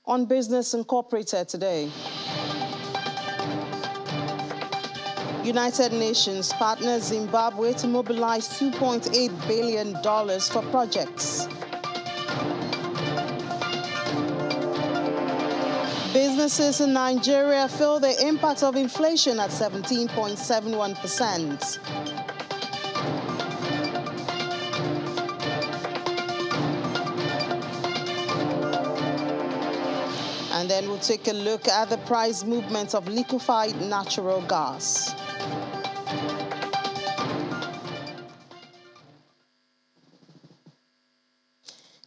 On Business Incorporated today. United Nations partners Zimbabwe to mobilize $2.8 billion for projects. Businesses in Nigeria feel the impact of inflation at 17.71%. And then we'll take a look at the price movement of liquefied natural gas.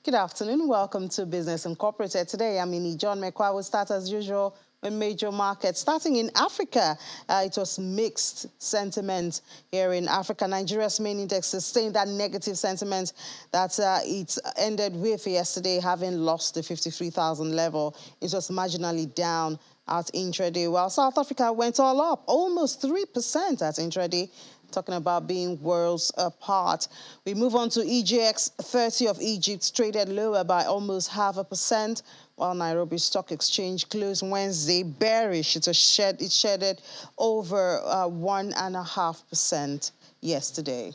Good afternoon. Welcome to Business Incorporated. Today, I'm Ini John Mekwa. We'll start as usual with major markets. Starting in Africa, it was mixed sentiment here in Africa. Nigeria's main index sustained that negative sentiment that it ended with yesterday, having lost the 53,000 level. It was marginally down at intraday, while South Africa went all up, almost 3% at intraday. Talking about being worlds apart. We move on to EGX 30 of Egypt, traded lower by almost 0.5%, while Nairobi Stock Exchange closed Wednesday bearish. It shedded over 1.5% yesterday.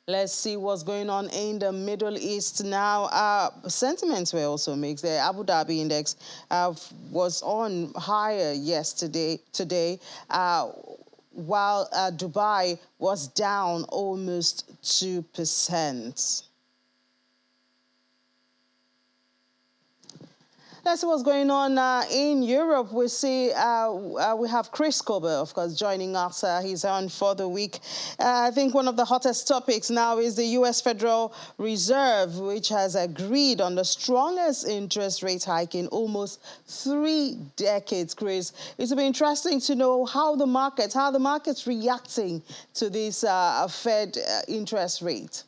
Let's see what's going on in the Middle East now. Sentiments were also mixed. The Abu Dhabi index was on higher today, while Dubai was down almost 2%. Let's see what's going on in Europe. We see we have Chris Kober, of course, joining us. He's on for the week. I think one of the hottest topics now is the U.S. Federal Reserve, which has agreed on the strongest interest rate hike in almost 3 decades, Chris. It'll be interesting to know how the market's reacting to this Fed interest rate.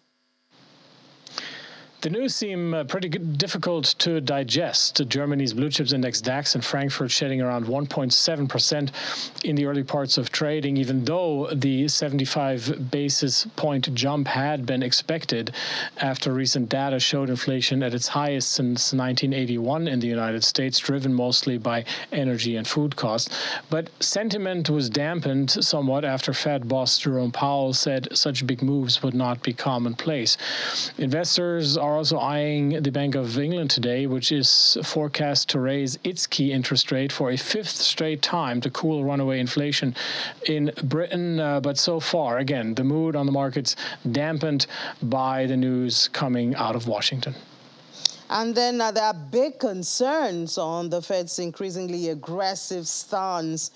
The news seem pretty difficult to digest. Germany's blue chips index DAX in Frankfurt shedding around 1.7% in the early parts of trading, even though the 75 basis point jump had been expected after recent data showed inflation at its highest since 1981 in the United States, driven mostly by energy and food costs. But sentiment was dampened somewhat after Fed boss Jerome Powell said such big moves would not be commonplace. Investors are also eyeing the Bank of England today, which is forecast to raise its key interest rate for a 5th straight time to cool runaway inflation in Britain. But so far, again, the mood on the markets dampened by the news coming out of Washington. And then there are big concerns on the Fed's increasingly aggressive stance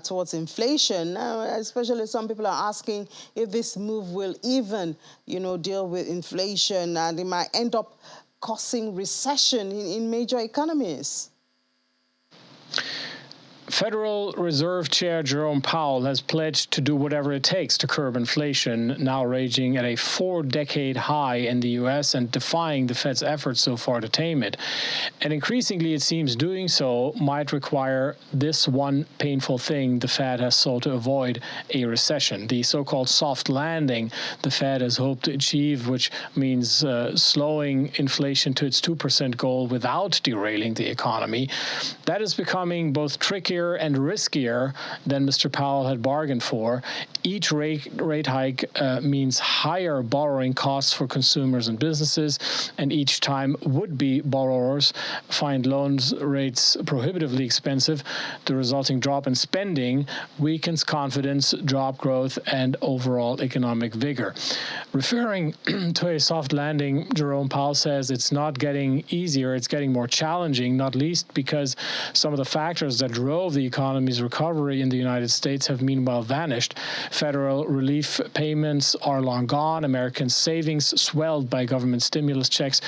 towards inflation. Especially some people are asking if this move will even, deal with inflation, and it might end up causing recession in major economies. Federal Reserve Chair Jerome Powell has pledged to do whatever it takes to curb inflation, now raging at a 4-decade high in the U.S. and defying the Fed's efforts so far to tame it. And increasingly, it seems doing so might require this one painful thing the Fed has sought to avoid: a recession. The so-called soft landing the Fed has hoped to achieve, which means slowing inflation to its 2% goal without derailing the economy. That is becoming both trickier and riskier than Mr. Powell had bargained for. Each rate hike means higher borrowing costs for consumers and businesses, and each time would-be borrowers find loans rates prohibitively expensive. The resulting drop in spending weakens confidence, job growth, and overall economic vigor. Referring to a soft landing, Jerome Powell says it's not getting easier, it's getting more challenging, not least because some of the factors that drove the economy's recovery in the United States have meanwhile vanished. Federal relief payments are long gone. American savings, swelled by government stimulus checks,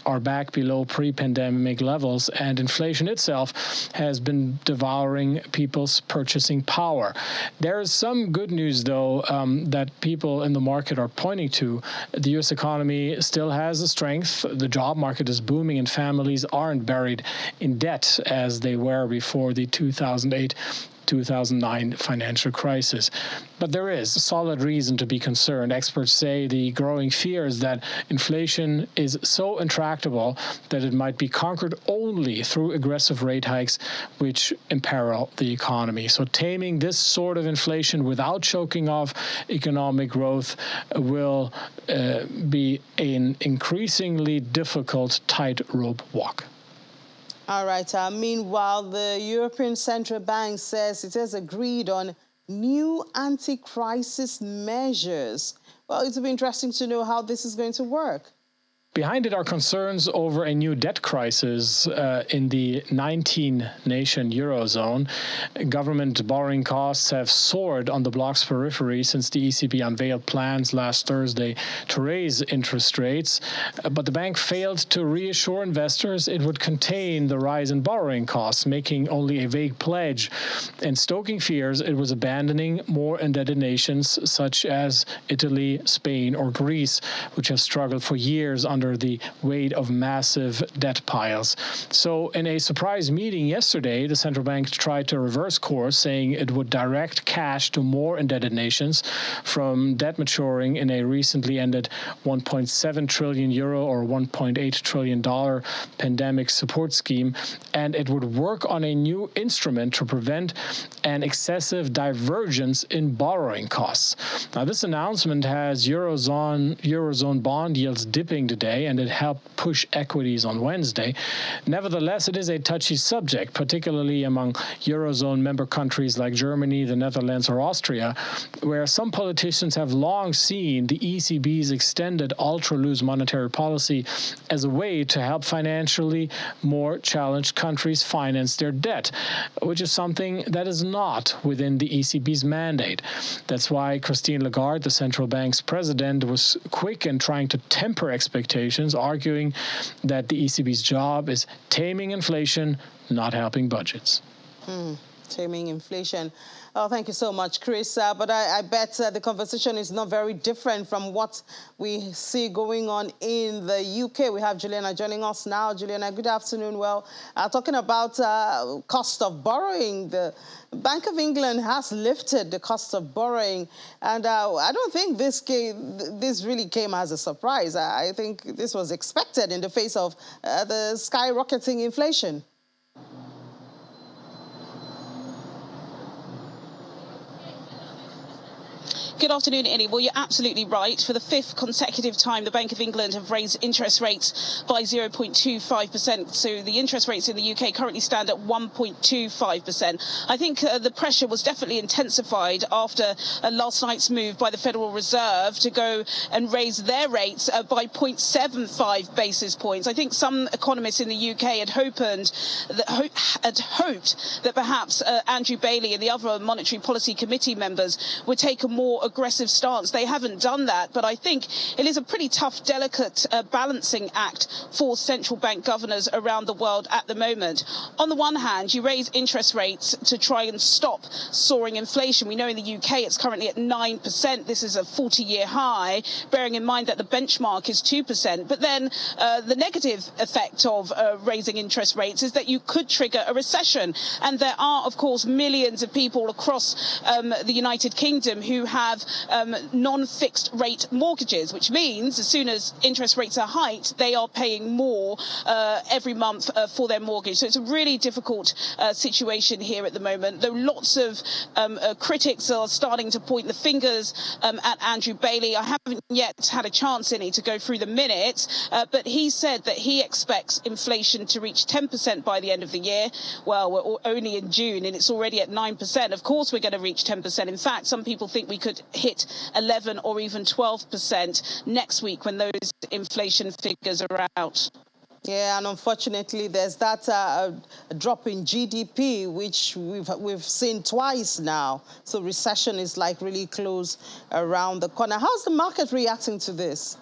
are back below pre-pandemic levels, and inflation itself has been devouring people's purchasing power. There is some good news, though, that people in the market are pointing to. The U.S. economy still has the strength. The job market is booming, and families aren't buried in debt as they were before the 2008 2008-2009 financial crisis. But there is solid reason to be concerned. Experts say the growing fear is that inflation is so intractable that it might be conquered only through aggressive rate hikes, which imperil the economy. So taming this sort of inflation without choking off economic growth will be an increasingly difficult tightrope walk. All right. Meanwhile, the European Central Bank says it has agreed on new anti-crisis measures. Well, it'll be interesting to know how this is going to work. Behind it are concerns over a new debt crisis in the 19-nation Eurozone. Government borrowing costs have soared on the bloc's periphery since the ECB unveiled plans last Thursday to raise interest rates. But the bank failed to reassure investors it would contain the rise in borrowing costs, making only a vague pledge and stoking fears it was abandoning more indebted nations such as Italy, Spain, or Greece, which have struggled for years under the weight of massive debt piles. So in a surprise meeting yesterday, the central bank tried to reverse course, saying it would direct cash to more indebted nations from debt maturing in a recently ended 1.7 trillion euro or $1.8 trillion pandemic support scheme, and it would work on a new instrument to prevent an excessive divergence in borrowing costs. Now, this announcement has Eurozone bond yields dipping today, and it helped push equities on Wednesday. Nevertheless, it is a touchy subject, particularly among Eurozone member countries like Germany, the Netherlands, or Austria, where some politicians have long seen the ECB's extended ultra-loose monetary policy as a way to help financially more challenged countries finance their debt, which is something that is not within the ECB's mandate. That's why Christine Lagarde, the central bank's president, was quick in trying to temper expectations, arguing that the ECB's job is taming inflation, not helping budgets. Taming inflation. Oh, thank you so much, Chris. But I bet the conversation is not very different from what we see going on in the UK. We have Juliana joining us now. Juliana, good afternoon. Well, talking about cost of borrowing, the Bank of England has lifted the cost of borrowing, and I don't think this really came as a surprise. I think this was expected in the face of the skyrocketing inflation. Good afternoon, Innie. Well, you're absolutely right. For the fifth consecutive time, the Bank of England have raised interest rates by 0.25%. So the interest rates in the UK currently stand at 1.25%. I think the pressure was definitely intensified after last night's move by the Federal Reserve to go and raise their rates by 0.75 basis points. I think some economists in the UK had hoped that perhaps Andrew Bailey and the other Monetary Policy Committee members would take a more aggressive stance. They haven't done that, but I think it is a pretty tough, delicate balancing act for central bank governors around the world at the moment. On the one hand, you raise interest rates to try and stop soaring inflation. We know in the UK it's currently at 9%. This is a 40-year high, bearing in mind that the benchmark is 2%. But then the negative effect of raising interest rates is that you could trigger a recession. And there are, of course, millions of people across the United Kingdom who have non-fixed rate mortgages, which means as soon as interest rates are hiked, they are paying more every month for their mortgage. So it's a really difficult situation here at the moment, though lots of critics are starting to point the fingers at Andrew Bailey. I haven't yet had a chance, Innie, to go through the minutes, but he said that he expects inflation to reach 10% by the end of the year. Well, we're only in June and it's already at 9%. Of course we're going to reach 10%. In fact, some people think we could hit 11 or even 12% next week when those inflation figures are out. Yeah, and unfortunately, there's that drop in GDP, which we've seen twice now. So recession is like really close around the corner. How's the market reacting to this?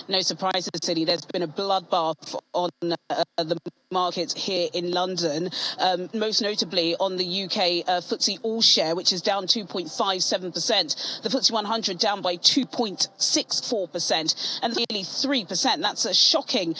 No surprises, City. There's been a bloodbath on the markets here in London, most notably on the UK FTSE All-Share, which is down 2.57%. The FTSE 100 down by 2.64%, and nearly 3%. That's a shocking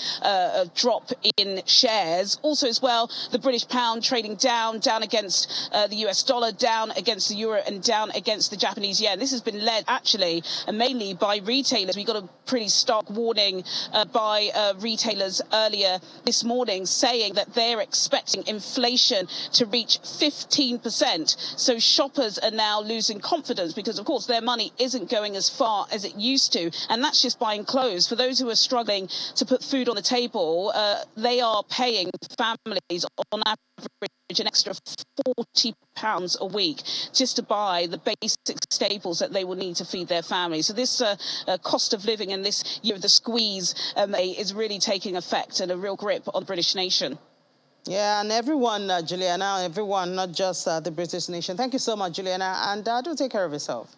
drop in shares. Also as well, the British pound trading down against the US dollar, down against the euro, and down against the Japanese yen. This has been led actually mainly by retailers. We got a pretty stark warning by retailers earlier this morning, saying that they're expecting inflation to reach 15%. So shoppers are now losing confidence because, of course, their money isn't going as far as it used to. And that's just buying clothes. For those who are struggling to put food on the table, they are paying families on average an extra £40 a week just to buy the basic staples that they will need to feed their families. So this cost of living and this year of the squeeze is really taking effect and a real grip on the British nation. Yeah, and everyone, Juliana, everyone, not just the British nation. Thank you so much, Juliana, and do take care of yourself.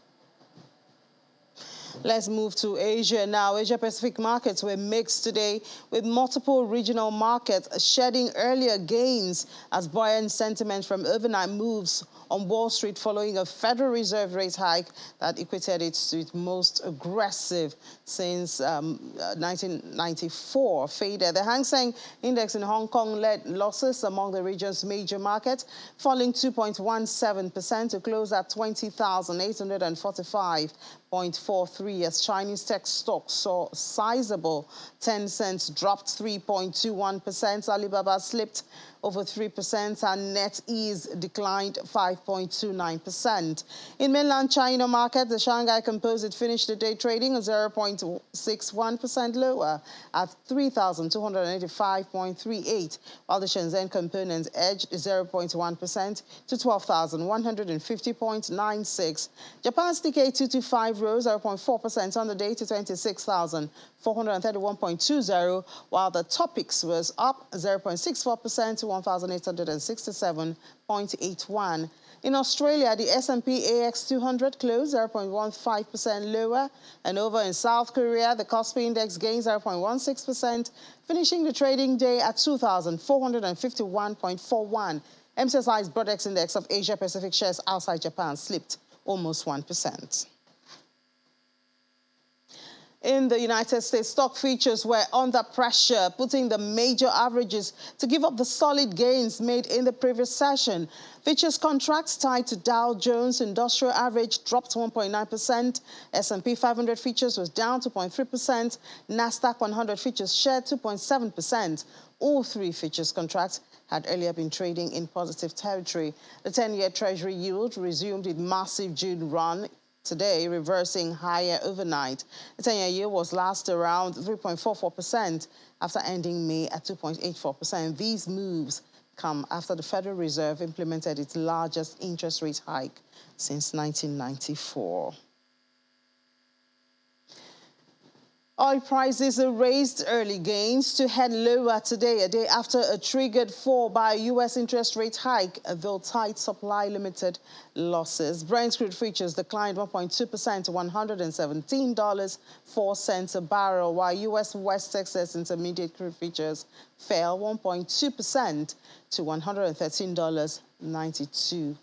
Let's move to Asia now. Asia-Pacific markets were mixed today, with multiple regional markets shedding earlier gains as buoyant sentiment from overnight moves on Wall Street following a Federal Reserve rate hike that equated it to its most aggressive since 1994 faded. The Hang Seng Index in Hong Kong led losses among the region's major markets, falling 2.17% to close at 20,845.43 as Chinese tech stocks saw sizable. Tencent dropped 3.21%, Alibaba slipped over 3%, and NetEase declined 5.29%. In mainland China market, the Shanghai Composite finished the day trading 0.61% lower at 3,285.38, while the Shenzhen Component edged 0.1% to 12,150.96. Japan's Nikkei 225 rose 0.4% on the day to 26,431.20, while the Topix was up 0.64% to 1,867.81. In Australia, the S&P AX 200 closed 0.15% lower, and over in South Korea, the Kospi Index gained 0.16%, finishing the trading day at 2,451.41. MSCI's Broadex Index of Asia-Pacific shares outside Japan slipped almost 1%. In the United States, stock futures were under pressure, putting the major averages to give up the solid gains made in the previous session. Futures contracts tied to Dow Jones Industrial Average dropped 1.9%. S&P 500 futures was down 2.3%. NASDAQ 100 futures shared 2.7%. All three futures contracts had earlier been trading in positive territory. The 10-year Treasury yield resumed its massive June run today, reversing higher overnight. The 10-year yield was last around 3.44% after ending May at 2.84%. These moves come after the Federal Reserve implemented its largest interest rate hike since 1994. Oil prices erased early gains to head lower today, a day after a triggered fall by a U.S. interest rate hike, though tight supply limited losses. Brent crude futures declined 1.2% to $117.04 a barrel, while U.S. West Texas Intermediate crude futures fell 1.2% to $113.92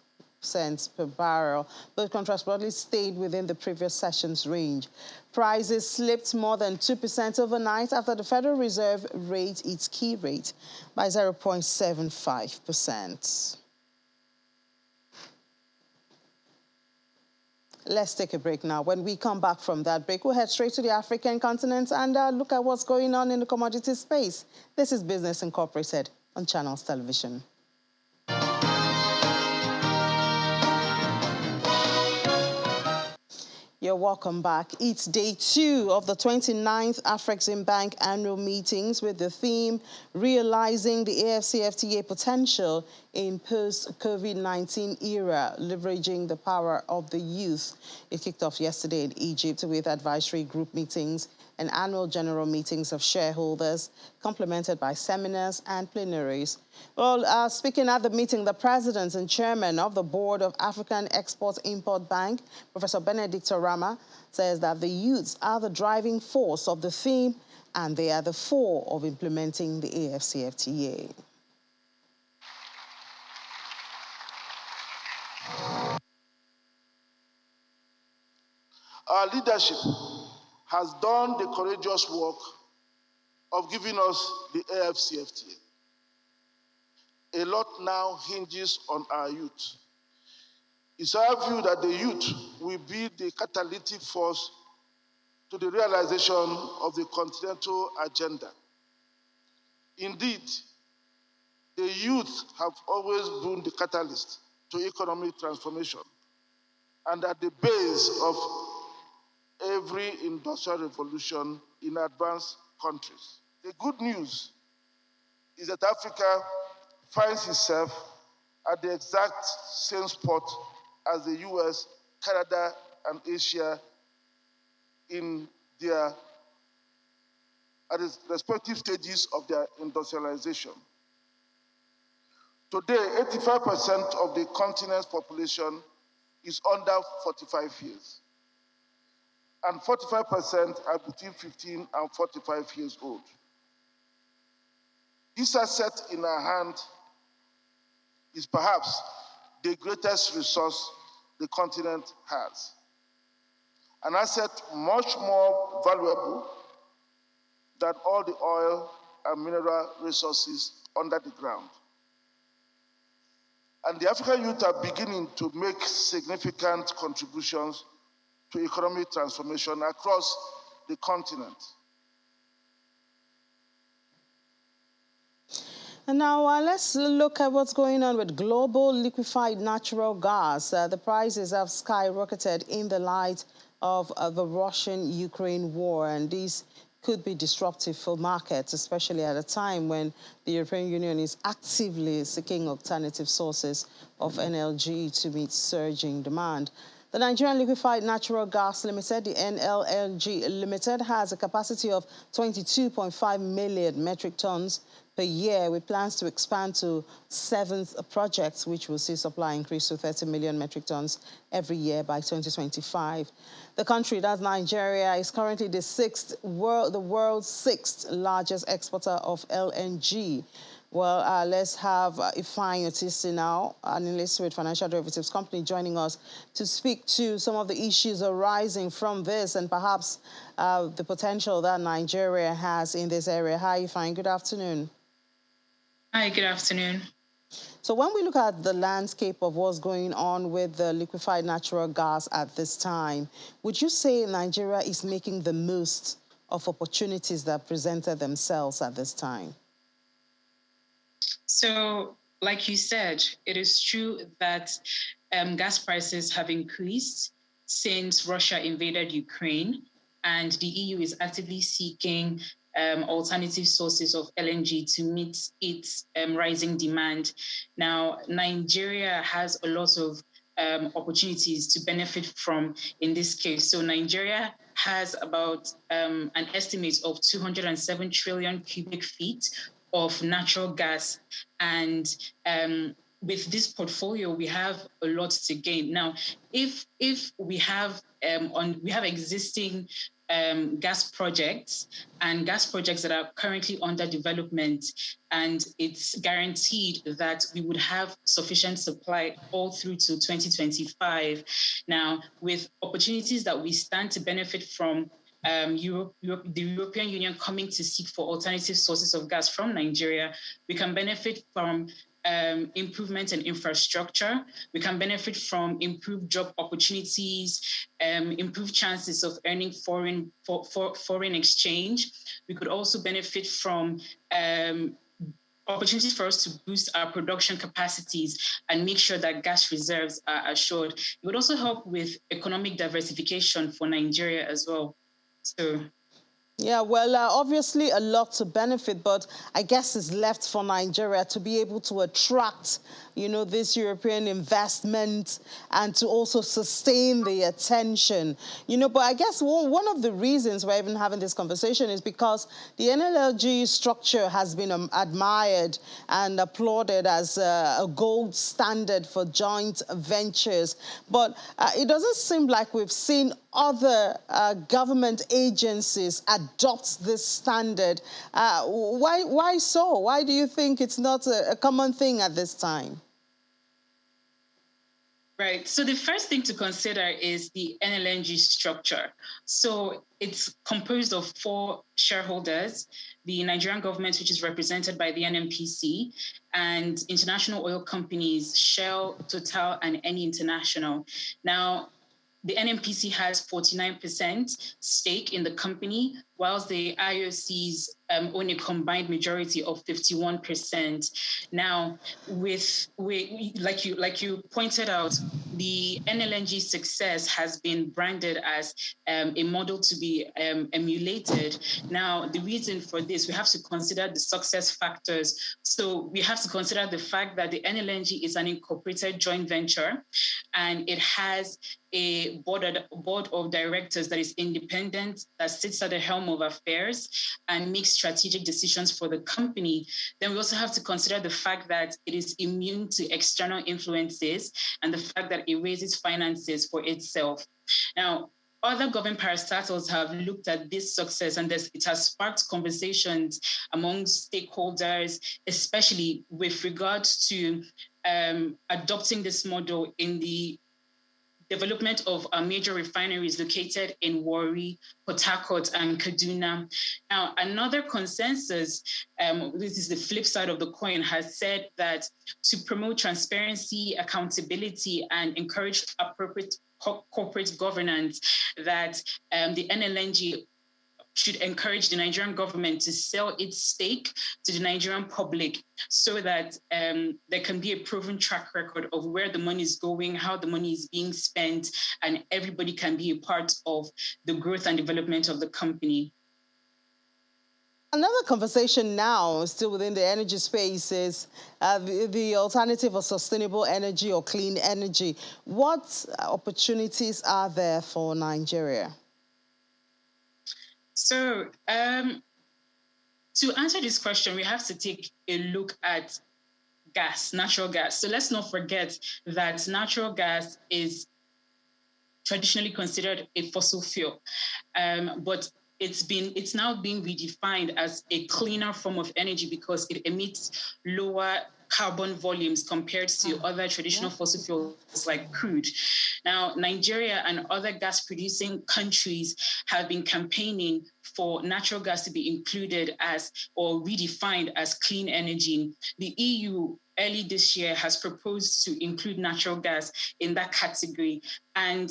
per barrel. Both contracts broadly stayed within the previous session's range. Prices slipped more than 2% overnight after the Federal Reserve raised its key rate by 0.75%. Let's take a break now. When we come back from that break, we'll head straight to the African continent and look at what's going on in the commodity space. This is Business Incorporated on Channels Television. You're welcome back. It's day 2 of the 29th Afreximbank annual meetings with the theme Realizing the AfCFTA Potential in Post-COVID-19 Era, Leveraging the Power of the Youth. It kicked off yesterday in Egypt with advisory group meetings and annual general meetings of shareholders, complemented by seminars and plenaries. Well, speaking at the meeting, the president and chairman of the board of African Export-Import Bank, Professor Benedict Rama, says that the youths are the driving force of the theme and they are the four of implementing the AFCFTA. Our leadership has done the courageous work of giving us the AFCFTA. A lot now hinges on our youth. It's our view that the youth will be the catalytic force to the realization of the continental agenda. Indeed, the youth have always been the catalyst to economic transformation and at the base of every industrial revolution in advanced countries. The good news is that Africa finds itself at the exact same spot as the US, Canada, and Asia at the respective stages of their industrialization. Today, 85% of the continent's population is under 45 years, and 45% are between 15 and 45 years old. This asset in our hand is perhaps the greatest resource the continent has, an asset much more valuable than all the oil and mineral resources under the ground. And the African youth are beginning to make significant contributions to economic transformation across the continent. And now let's look at what's going on with global liquefied natural gas. The prices have skyrocketed in the light of the Russian-Ukraine war, and these could be disruptive for markets, especially at a time when the European Union is actively seeking alternative sources of NLG to meet surging demand. The Nigerian Liquefied Natural Gas Limited, the NLNG Limited, has a capacity of 22.5 million metric tons per year, with plans to expand to 7 projects, which will see supply increase to 30 million metric tons every year by 2025. The country, that's Nigeria, is currently the world's sixth largest exporter of LNG. Well, let's have Ifeanyi Otisi now, analyst with Financial Derivatives Company, joining us to speak to some of the issues arising from this and perhaps the potential that Nigeria has in this area. Hi, Ifeanyi. Good afternoon. Hi, good afternoon. So when we look at the landscape of what's going on with the liquefied natural gas at this time, would you say Nigeria is making the most of opportunities that presented themselves at this time? So, like you said, it is true that gas prices have increased since Russia invaded Ukraine, and the EU is actively seeking alternative sources of LNG to meet its rising demand. Now, Nigeria has a lot of opportunities to benefit from in this case. So Nigeria has about an estimate of 207 trillion cubic feet of natural gas, and with this portfolio, we have a lot to gain. Now, if we have existing gas projects that are currently under development, and it's guaranteed that we would have sufficient supply all through to 2025. Now, with opportunities that we stand to benefit from, the European Union coming to seek for alternative sources of gas from Nigeria, we can benefit from improvement in infrastructure. We can benefit from improved job opportunities, improved chances of earning foreign exchange. We could also benefit from opportunities for us to boost our production capacities and make sure that gas reserves are assured. It would also help with economic diversification for Nigeria as well. So, yeah, well, obviously a lot to benefit, but I guess it's left for Nigeria to be able to attract this European investment and to also sustain the attention. But I guess one of the reasons we're even having this conversation is because the Nlng structure has been admired and applauded as a gold standard for joint ventures. But it doesn't seem like we've seen other government agencies adopt this standard. Why so? Why do you think it's not a common thing at this time? Right. So the first thing to consider is the Nlng structure. So it's composed of 4 shareholders: the Nigerian government, which is represented by the NNPC, and international oil companies, Shell, Total, and Eni International. Now, the NNPC has 49% stake in the company, whilst the IOCs own a combined majority of 51%. Now, like you pointed out, the Nlng success has been branded as a model to be emulated. Now, the reason for this, we have to consider the success factors. So we have to consider the fact that the Nlng is an incorporated joint venture, and it has a board of directors that is independent, that sits at the helm of affairs and makes strategic decisions for the company. Then we also have to consider the fact that it is immune to external influences and the fact that it raises finances for itself. Now, other government parastatals have looked at this success, and it has sparked conversations among stakeholders, especially with regards to adopting this model in the development of major refineries located in Warri, Port Harcourt, and Kaduna. Now, another consensus, this is the flip side of the coin, has said that to promote transparency, accountability, and encourage appropriate corporate governance, that the Nlng should encourage the Nigerian government to sell its stake to the Nigerian public so that there can be a proven track record of where the money is going, how the money is being spent, and everybody can be a part of the growth and development of the company. Another conversation now, still within the energy space, is the alternative of sustainable energy or clean energy. What opportunities are there for Nigeria? So to answer this question, we have to take a look at natural gas. So let's not forget that natural gas is traditionally considered a fossil fuel, but it's now being redefined as a cleaner form of energy because it emits lower carbon volumes compared to other traditional fossil fuels like crude. Now, Nigeria and other gas-producing countries have been campaigning for natural gas to be included as or redefined as clean energy. The EU early this year has proposed to include natural gas in that category, and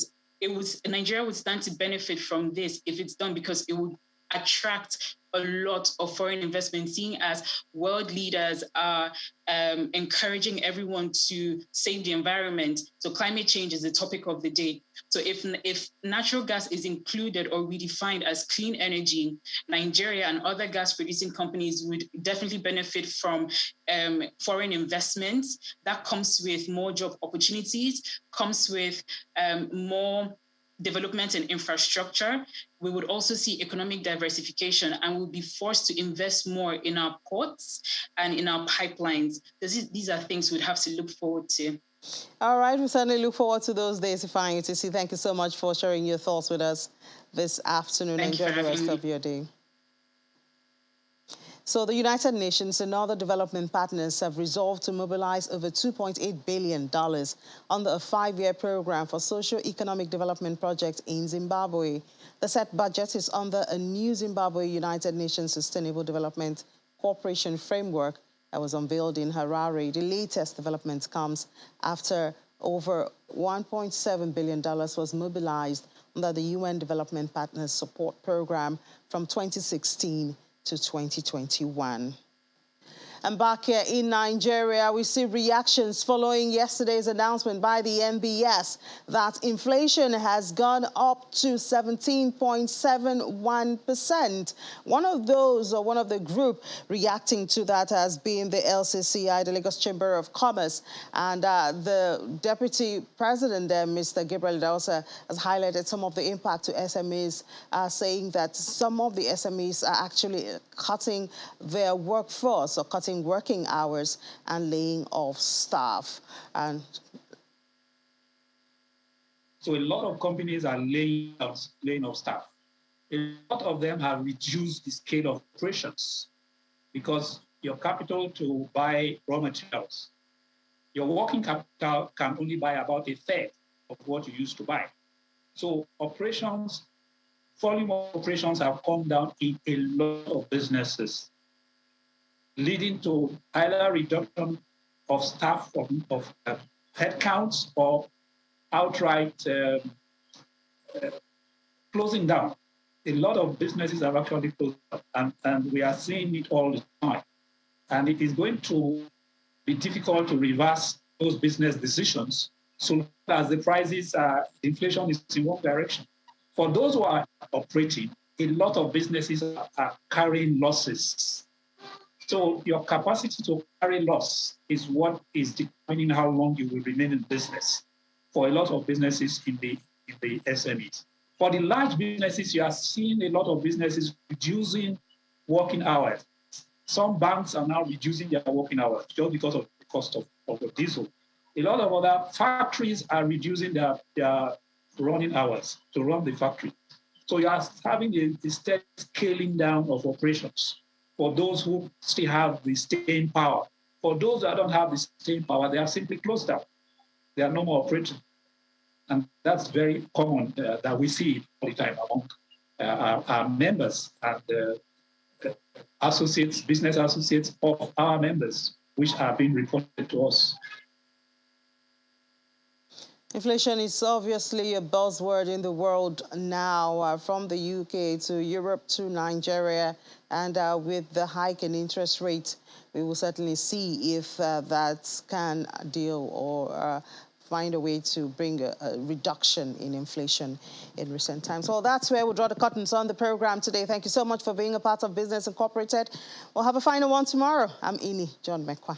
Nigeria would stand to benefit from this if it's done, because it would attract a lot of foreign investment, seeing as world leaders are encouraging everyone to save the environment. So climate change is the topic of the day. So if natural gas is included or redefined as clean energy, Nigeria and other gas-producing companies would definitely benefit from foreign investments. That comes with more job opportunities, comes with more development and infrastructure. We would also see economic diversification, and we'll be forced to invest more in our ports and in our pipelines. These are things we'd have to look forward to. All right, we certainly look forward to those days, Ifeanyi Tisi. Thank you so much for sharing your thoughts with us this afternoon. Enjoy the rest of your day. So the United Nations and other development partners have resolved to mobilize over $2.8 billion under a 5-year program for socio-economic development projects in Zimbabwe. The set budget is under a new Zimbabwe United Nations Sustainable Development Cooperation Framework that was unveiled in Harare. The latest development comes after over $1.7 billion was mobilized under the UN Development Partners Support Program from 2016 to 2021. And back here in Nigeria, we see reactions following yesterday's announcement by the NBS that inflation has gone up to 17.71%. One of the group reacting to that has been the LCCI, the Lagos Chamber of Commerce, and the Deputy President there, Mr. Gabriel Dausa, has highlighted some of the impact to SMEs, saying that some of the SMEs are actually cutting their workforce or cutting working hours and laying off staff. And so a lot of companies are laying off staff. A lot of them have reduced the scale of operations because your capital to buy raw materials, your working capital can only buy about a third of what you used to buy. So volume of operations have come down in a lot of businesses, leading to either reduction of staff, of headcounts, or outright closing down. A lot of businesses have actually closed down, and we are seeing it all the time. And it is going to be difficult to reverse those business decisions so long as the prices inflation is in one direction. For those who are operating, a lot of businesses are carrying losses. So your capacity to carry loss is what is determining how long you will remain in business for a lot of businesses in the SMEs. For the large businesses, you are seeing a lot of businesses reducing working hours. Some banks are now reducing their working hours just because of the cost of the diesel. A lot of other factories are reducing their running hours to run the factory. So you are having a steady scaling down of operations for those who still have the staying power. For those that don't have the staying power, they are simply closed down. They are no more operating. And that's very common that we see all the time among our members and associates, business associates of our members, which are being reported to us. Inflation is obviously a buzzword in the world now, from the UK to Europe to Nigeria, and with the hike in interest rate, we will certainly see if that can deal or find a way to bring a reduction in inflation in recent times. Well, that's where we'll draw the curtains on the program today. Thank you so much for being a part of Business Incorporated. We'll have a final one tomorrow. I'm Ini John Mekwa.